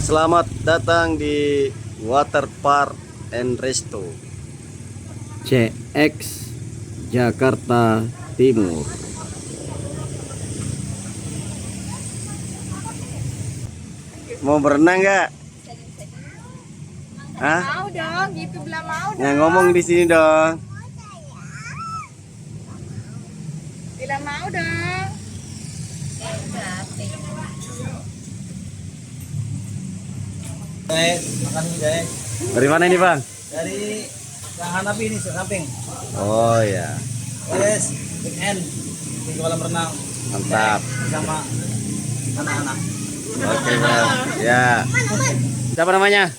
Selamat datang di Water Park and Resto CX Jakarta Timur. Mau berenang nggak? Hah? Mau dong, gitu bilang mau dong. Yang ngomong di sini dong. Bilang mau dong. Guys, makan nih guys. Dari mana ini bang? Dari yang Hanapi ini samping. Oh ya, Guys, weekend di kolam renang. mantap. Bersama anak-anak. Oke bang. Ya. Siapa namanya?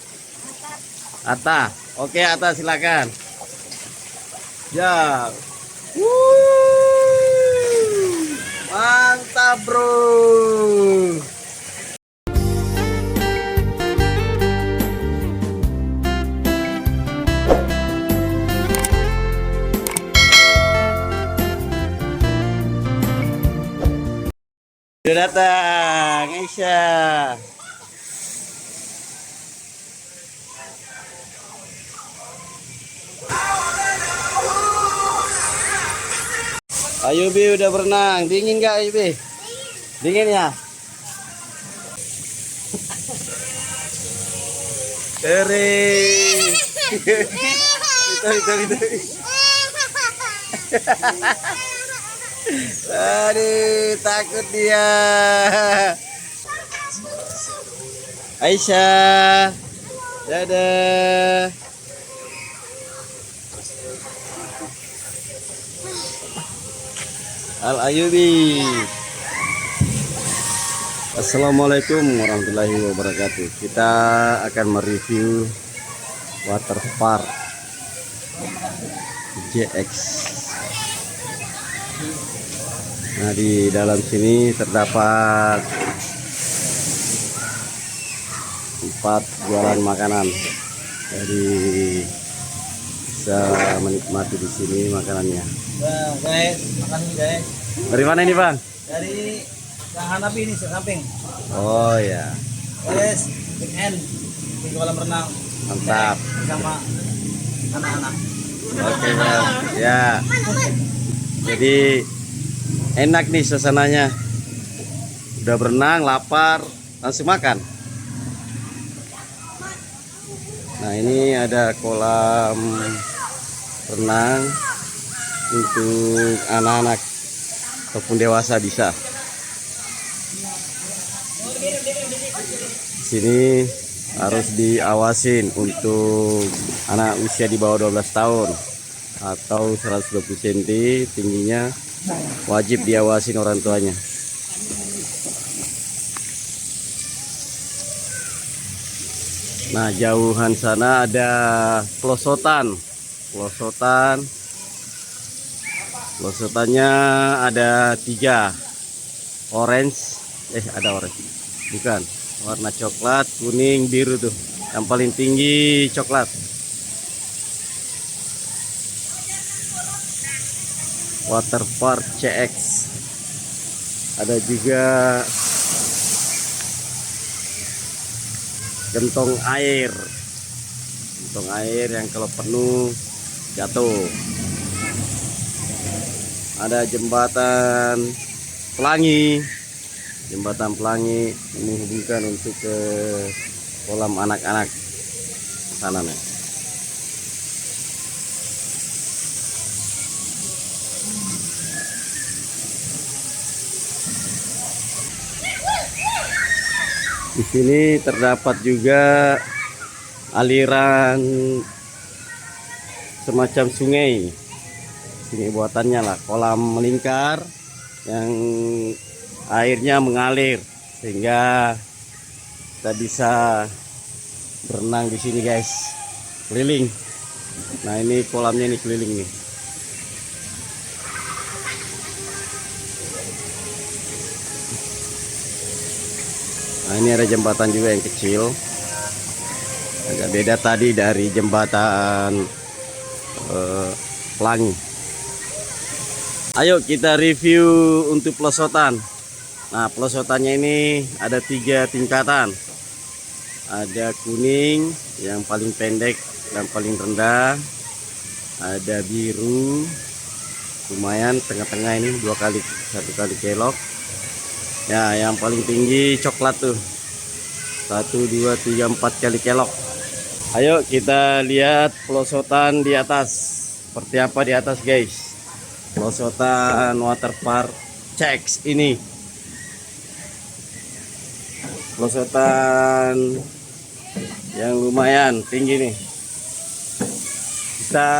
Atta. Oke Atta, silakan. Ya. Mantap bro. Sudah datang, Aisyah. Ayo Bi, udah berenang. Dingin nggak Ayo Bi? Dingin ya? Kering. Itu. Aduh, takut dia. Aisyah. Dadah. Al Ayubi. Assalamualaikum warahmatullahi wabarakatuh. Kita akan mereview water park JX. Nah, di dalam sini terdapat 4 jualan makanan. Jadi bisa menikmati di sini makanannya. Nah, guys, makan nih guys. Dari mana ini bang? Dari yang Hanapi ini samping. Oh ya, Guys, weekend di kolam renang. mantap. Bersama anak-anak. Oke bang. Ya. Jadi enak nih suasananya. Udah berenang, lapar, langsung makan. Nah ini ada kolam renang untuk anak-anak ataupun dewasa bisa. Di sini harus diawasin untuk anak usia di bawah 12 tahun atau 120 cm tingginya, wajib diawasin orang tuanya. Nah jauhan sana ada pelosotannya ada 3 orange, ada orange bukan, warna coklat, kuning, biru tuh, yang paling tinggi coklat. Water Park CX. Ada juga gentong air yang kalau penuh jatuh. Ada jembatan pelangi menghubungkan untuk ke kolam anak-anak sana nih. Di sini terdapat juga aliran semacam sungai. Sini buatannya lah, kolam melingkar yang airnya mengalir sehingga kita bisa berenang di sini guys. Keliling. Nah ini kolamnya ini keliling nih. Nah ini ada jembatan juga yang kecil, agak beda tadi dari jembatan pelangi. Ayo kita review untuk pelosotan. Nah pelosotannya ini ada 3 tingkatan. ada kuning yang paling pendek dan paling rendah, ada biru lumayan tengah-tengah ini 1 kali kelok ya, yang paling tinggi coklat tuh 1 2 3 4 kali kelok. Ayo kita lihat pelosotan di atas seperti apa di atas guys, pelosotan waterpark CX ini, pelosotan yang lumayan tinggi nih. Kita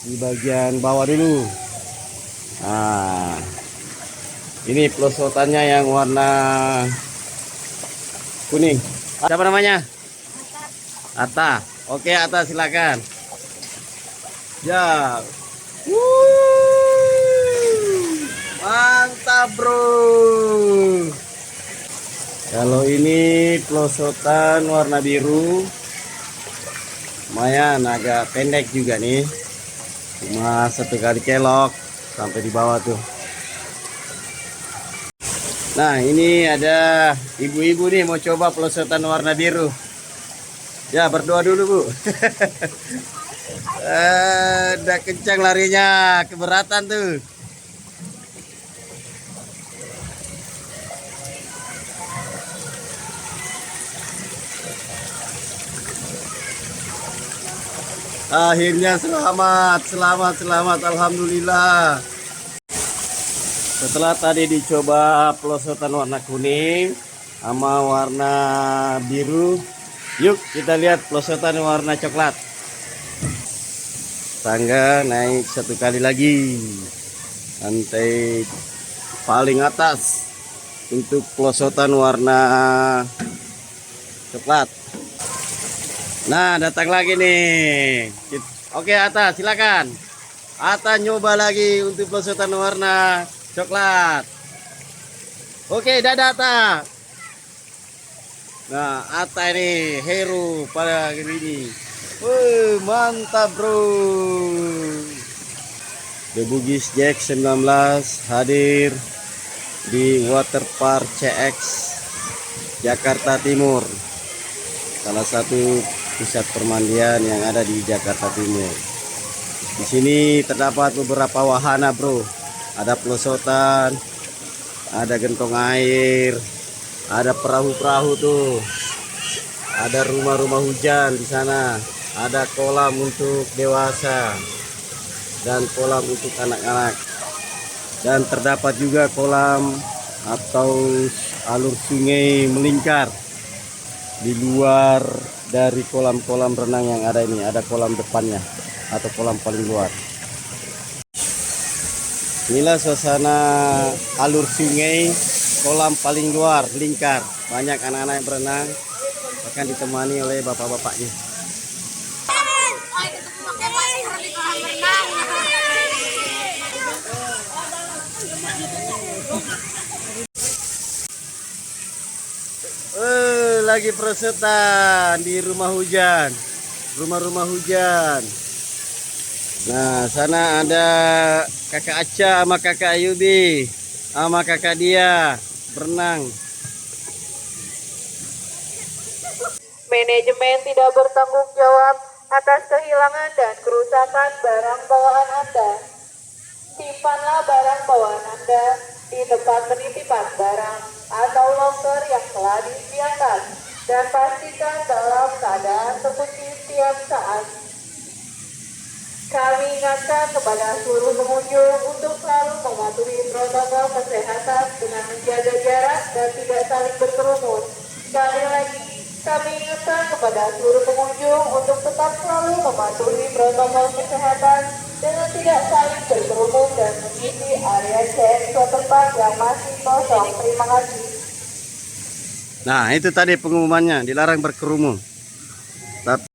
di bagian bawah dulu. Nah, ini pelosotannya yang warna kuning. Siapa namanya? Atta. Oke Atta, silakan. Ya. Mantap bro. Kalau ini pelosotan warna biru, lumayan agak pendek juga nih, cuma 1 kali kelok sampai di bawah tuh. Nah ini ada ibu-ibu nih mau coba pelosotan warna biru. Ya berdoa dulu bu. Udah kencang larinya, keberatan tuh. Akhirnya selamat, alhamdulillah. Setelah tadi dicoba pelosotan warna kuning sama warna biru, yuk kita lihat pelosotan warna coklat. Tangga naik 1 kali lagi, lantai paling atas untuk pelosotan warna coklat. Nah datang lagi nih. Oke Atta silakan. Atta nyoba lagi untuk pelosotan warna coklat. Oke dadah Atta. Nah Atta ini hero pada kali ini. Mantap bro. The Bugis Jack 19 hadir di Waterpark CX Jakarta Timur, salah satu pusat permandian yang ada di Jakarta Timur. Di sini terdapat beberapa wahana bro, ada pelosotan, ada gentong air, ada perahu-perahu tuh, ada rumah-rumah hujan di sana, ada kolam untuk dewasa dan kolam untuk anak-anak, dan terdapat juga kolam atau alur sungai melingkar di luar dari kolam-kolam renang yang ada ini. Ada kolam depannya atau kolam paling luar. Inilah suasana alur sungai, kolam paling luar lingkar, banyak anak-anak yang berenang, akan ditemani oleh bapak-bapaknya. Lagi perosotan di rumah hujan, rumah-rumah hujan. Nah sana ada kakak Aca sama kakak Ayubi sama kakak dia berenang. Manajemen tidak bertanggung jawab atas kehilangan dan kerusakan barang bawaan Anda. Simpanlah barang bawaan Anda di tempat penitipan barang atau loker yang telah disediakan dan pastikan dalam keadaan terkunci setiap saat. Kami ingatkan kepada seluruh pengunjung untuk selalu mematuhi protokol kesehatan dengan menjaga jarak dan tidak saling berkerumun. Sekali lagi, kami ingatkan kepada seluruh pengunjung untuk tetap selalu mematuhi protokol kesehatan dengan tidak saling berkerumun dan mengisi area CX Waterpark yang masih kosong. Terima kasih. Nah itu tadi pengumumannya, dilarang berkerumun. Tapi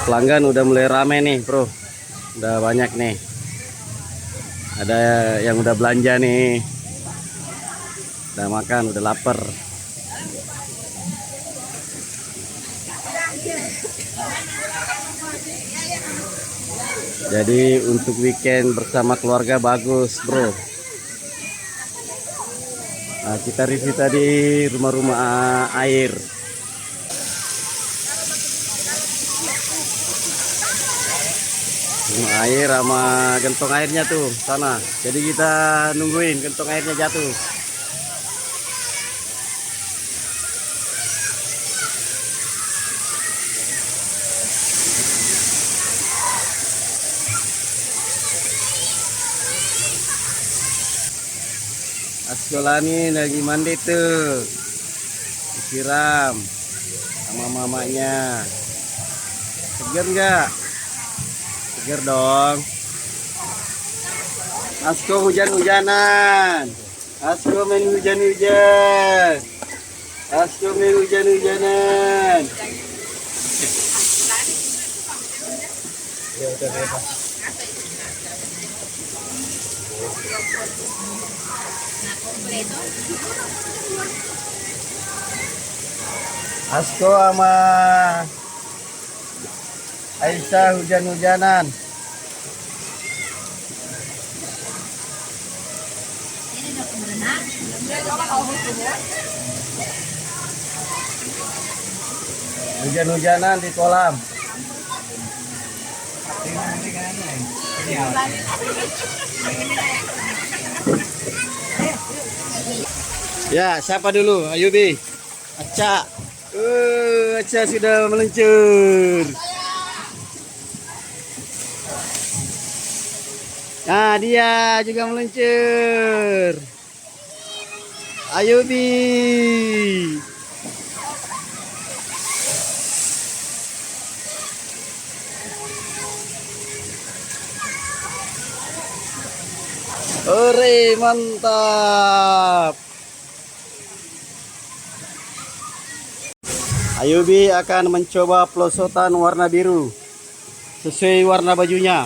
pelanggan udah mulai rame nih bro, udah banyak nih, ada yang udah belanja nih, udah makan, udah lapar. Jadi untuk weekend bersama keluarga bagus bro. Nah, kita review tadi rumah-rumah air. Rumah air sama gentong airnya tuh sana. Jadi kita nungguin gentong airnya jatuh. Askolani lagi mandi tuh, disiram sama mamanya. Seger nggak? Seger dong. Asko hujan-hujanan. Asko main hujan-hujan. Asko main hujan-hujanan. Asko sama Aisyah hujan-hujanan. Hujan-hujanan di kolam. Ya, siapa dulu? Ayubi. Aca. Aca sudah meluncur. Nah, dia juga meluncur. Ayubi. Ore, mantap. Ayubi akan mencoba pelosotan warna biru sesuai warna bajunya.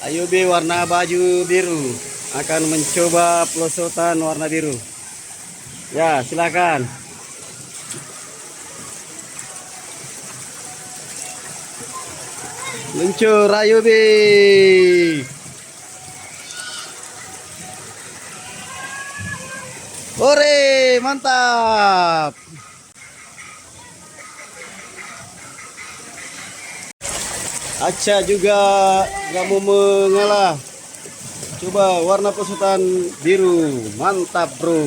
Ayubi warna baju biru akan mencoba pelosotan warna biru. Ya, silakan. Luncur Ayubi. Ore, mantap. Aca juga gak mau mengalah. Coba warna pelosotan biru. Mantap, bro.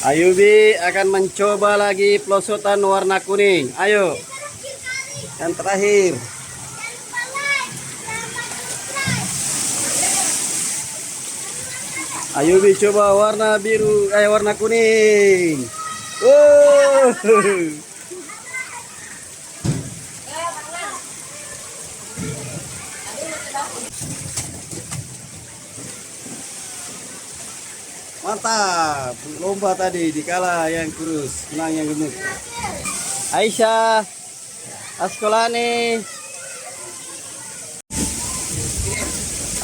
Ayubi akan mencoba lagi pelosotan warna kuning. Ayo. Yang terakhir. Ayubi coba warna biru, warna kuning. Oh. Mantap, lomba tadi dikala yang kurus, menang yang gemuk. Aisyah, Askolani.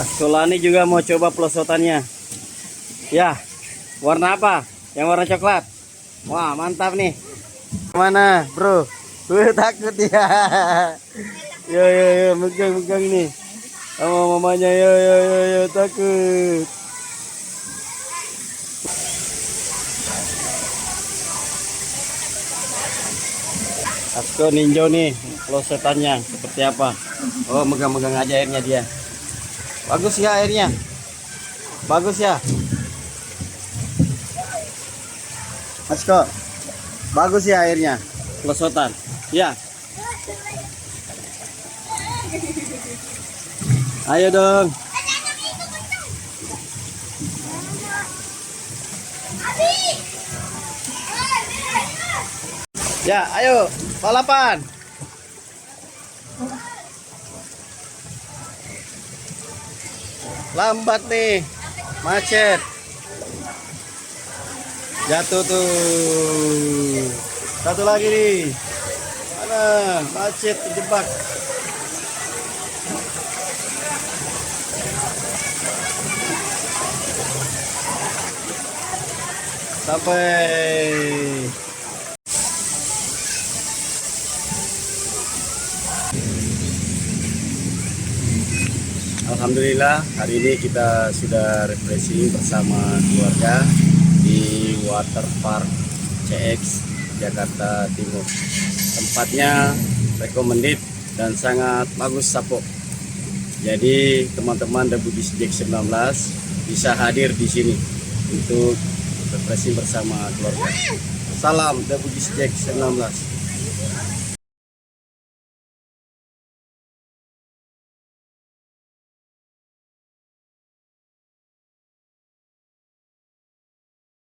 Askolani juga mau coba pelosotannya. Ya, warna apa? Yang warna coklat. Wah, mantap nih. Mana, bro? Gue takut ya. Yo, megang nih. Sama mamanya, yo, takut. Asko ninjo nih pelosotannya seperti apa? Oh, megang-megang aja airnya dia. Bagus ya airnya. Bagus ya. Asko. Bagus ya airnya. Pelosotan. Ya. Ayo dong. Ya, ayo, balapan. Lambat nih, macet. Jatuh tuh. Satu lagi nih. Mana? Macet, terjebak. Sampai. Alhamdulillah hari ini kita sudah refreshing bersama keluarga di Water Park CX Jakarta Timur. Tempatnya recommended dan sangat bagus Sapo. Jadi teman-teman The Bugis Jack 19 bisa hadir di sini untuk refreshing bersama keluarga. Salam The Bugis Jack 19.